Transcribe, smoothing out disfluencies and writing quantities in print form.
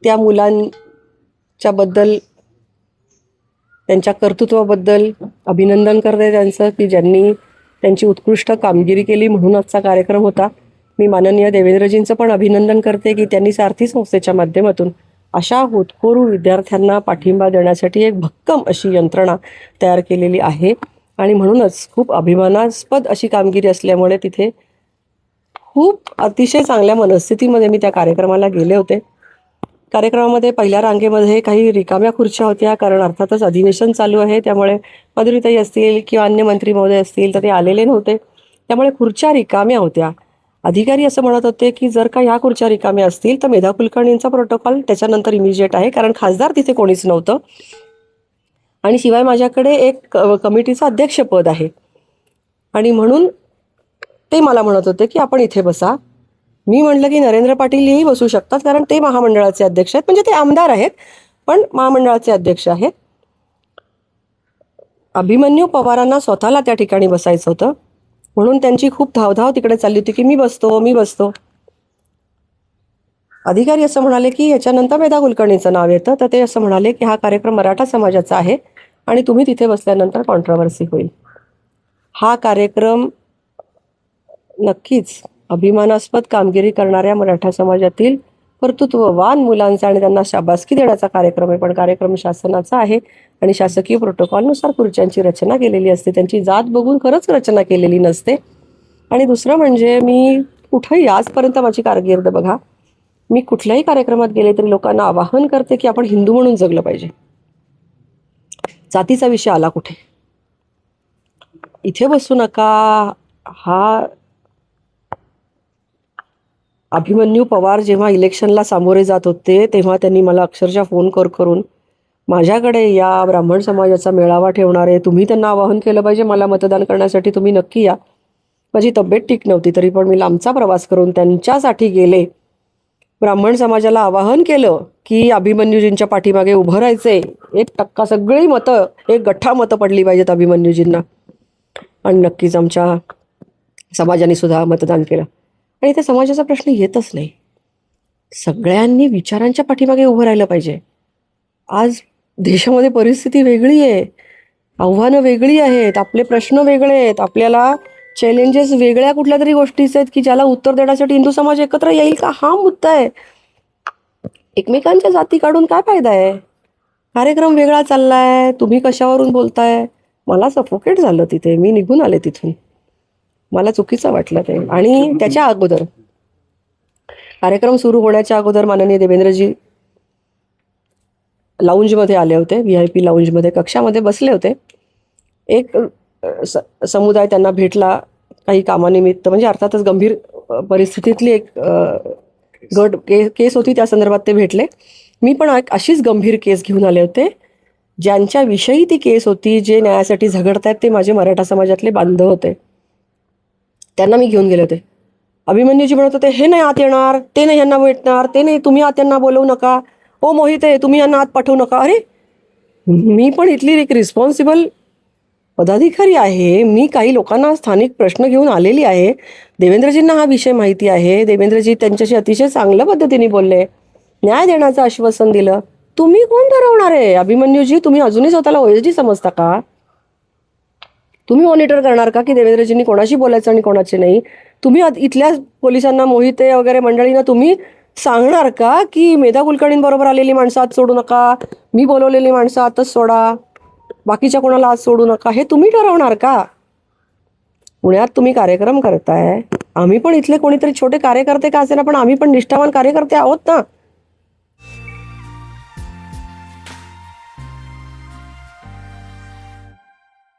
त्या मुलांच्या बद्दल, त्यांच्या कर्तृत्वाबद्दल अभिनंदन करते त्यांचं, की ज्यांनी त्यांची उत्कृष्ट कामगिरी केली म्हणून आजचा कार्यक्रम होता. मी माननीय देवेंद्रजींचं पण अभिनंदन करते की त्यांनी सारथी संस्थेच्या माध्यमातून अशा होतकरू विद्यार्थ्यांना पाठिंबा देण्यासाठी एक भक्कम अशी यंत्रणा तयार केलेली आहे. आणि म्हणूनच खूप अभिमानास्पद अशी कामगिरी असल्यामुळे तिथे खूप अतिशय चांगल्या मनस्थितीमध्ये मी त्या कार्यक्रमाला गेले होते. कार्यक्रमामध्ये पहिल्या रांगेमध्ये काही रिकाम्या खुर्च्या होत्या, कारण अर्थातच अधिवेशन चालू आहे, त्यामुळे माधुरीताई असतील किंवा अन्य मंत्री महोदय असतील तर ते आलेले नव्हते, त्यामुळे खुर्च्या रिकाम्या होत्या. अधिकारी असं म्हणत होते की जर का ह्या खुर्च्या रिकाम्या असतील तर मेधा कुलकर्णींचा प्रोटोकॉल त्याच्यानंतर इमिजिएट आहे, कारण खासदार तिथे कोणीच नव्हतं आणि शिवाय माझ्याकडे एक कमिटीचं अध्यक्षपद आहे आणि म्हणून ते मला म्हणत होते की आपण इथे बसा. मी म्हटलं की नरेंद्र पाटीलही बसू शकतात, कारण ते महामंडळाचे अध्यक्ष आहेत, म्हणजे ते आमदार आहेत पण महामंडळाचे अध्यक्ष आहेत. अभिमन्यू पवारांना स्वतःला त्या ठिकाणी बसायचं होतं, म्हणून त्यांची खूप धावधाव तिकडे चालली होती की मी बसतो. अधिकारी असं म्हणाले की याच्यानंतर मेधा कुलकर्णीचं नाव येतं, तर ते असं म्हणाले की हा कार्यक्रम मराठा समाजाचा आहे आणि तुम्ही तिथे बसल्यानंतर कॉन्ट्रोवर्सी होईल. हा कार्यक्रम नक्कीच अभिमानास्पद कामगिरी करणाऱ्या मराठा समाजातील कर्तृत्ववान मुलांचा आणि त्यांना शाबासकी देण्याचा कार्यक्रम आहे, पण कार्यक्रम शासनाचा आहे आणि शासकीय प्रोटोकॉलनुसार खुर्च्यांची रचना केलेली असते, त्यांची जात बघून खरंच रचना केलेली नसते. आणि दुसरं म्हणजे मी कुठंही आजपर्यंत माझी कारकीर्द बघा, मी कुठल्याही कार्यक्रमात गेले तरी लोकांना आवाहन करते की आपण हिंदू म्हणून जगलं पाहिजे. जातीचा विषय आला कुठे, इथे बसू नका. हा अभिमन्यू पवार जेव्हा इलेक्शनला सामोरे जात होते तेव्हा त्यांनी मला अक्षरशः फोन करून माझ्याकडे या, ब्राह्मण समाजाचा मेळावा ठेवणार आहे, तुम्ही त्यांना आवाहन केलं पाहिजे मला मतदान करण्यासाठी, तुम्ही नक्की या. माझी तब्येत ठीक नव्हती तरी पण मी लांबचा प्रवास करून त्यांच्यासाठी गेले. ब्राह्मण समाजाला आवाहन केलं की अभिमन्यूजींच्या पाठीमागे उभं राहायचंय. 1% सगळी मतं, एक गठ्ठा मतं पडली पाहिजेत अभिमन्यूजींना, आणि नक्कीच आमच्या समाजाने सुद्धा मतदान केलं. आणि त्या समाजाचा प्रश्न येतच नाही, सगळ्यांनी विचारांच्या पाठीमागे उभं राहिलं पाहिजे. आज देशामध्ये परिस्थिती वेगळी आहे, आव्हानं वेगळी आहेत, आपले प्रश्न वेगळे आहेत, आपल्याला चॅलेंजेस वेगळ्या कुठल्या तरी गोष्टीचे आहेत की ज्याला उत्तर देण्यासाठी हिंदू समाज एकत्र येईल का, हा मुद्दा आहे. एकमेकांच्या जाती काढून काय फायदा आहे. कार्यक्रम वेगळा चाललाय, तुम्ही कशावरून बोलताय. मला सफोकेट झालं तिथे, मी निघून आले तिथून, मला चुकीचं वाटलं ते. आणि त्याच्या अगोदर, कार्यक्रम सुरू होण्याच्या अगोदर माननीय देवेंद्रजी लाऊंजमध्ये आले होते, VIP लाऊंजमध्ये कक्षामध्ये बसले होते. एक समुदाय त्यांना भेटला काही कामानिमित्त, म्हणजे अर्थातच गंभीर परिस्थितीतली एक केस होती, त्या संदर्भात ते भेटले. मी पण अशीच गंभीर केस घेऊन आले होते, ज्यांच्याविषयी ती केस होती, जे न्यायासाठी झगडतायत ते माझे मराठा समाजातले बांधव होते, त्यांना मी घेऊन गेले होते. अभिमन्यूजी म्हणत होते हे नाही आत येणार, ते नाही यांना भेटणार, ते नाही, तुम्ही आत यांना बोलवू नका, ओ मोहित आहे तुम्ही यांना आत पाठवू नका. अरे मी पण इथली एक रिस्पॉन्सिबल पदाधिकारी आहे, मी काही लोकांना स्थानिक प्रश्न घेऊन आलेली आहे. देवेंद्रजींना हा विषय माहिती आहे, देवेंद्रजी त्यांच्याशी अतिशय चांगल्या पद्धतीने बोलले, न्याय देण्याचं आश्वासन दिलं. तुम्ही कोण ठरवणार आहे अभिमन्यूजी, तुम्ही अजूनही स्वतःला OSD समजता का. तुम्ही मॉनिटर करणार का की देवेंद्रजींनी कोणाशी बोलायचं आणि कोणाचे नाही. तुम्ही इथल्या पोलिसांना, मोहिते वगैरे मंडळींना तुम्ही सांगणार का की मेधा कुलकर्णींबरोबर आलेली माणसं आत सोडू नका, मी बोलवलेली माणसं आतच सोडा, बाकीच्या कोणाला आत सोडू नका, हे तुम्ही ठरवणार का. पुण्यात तुम्ही कार्यक्रम करताय, आम्ही पण इथले कोणीतरी छोटे कार्यकर्ते का असेना पण आम्ही पण निष्ठावान कार्यकर्ते आहोत ना.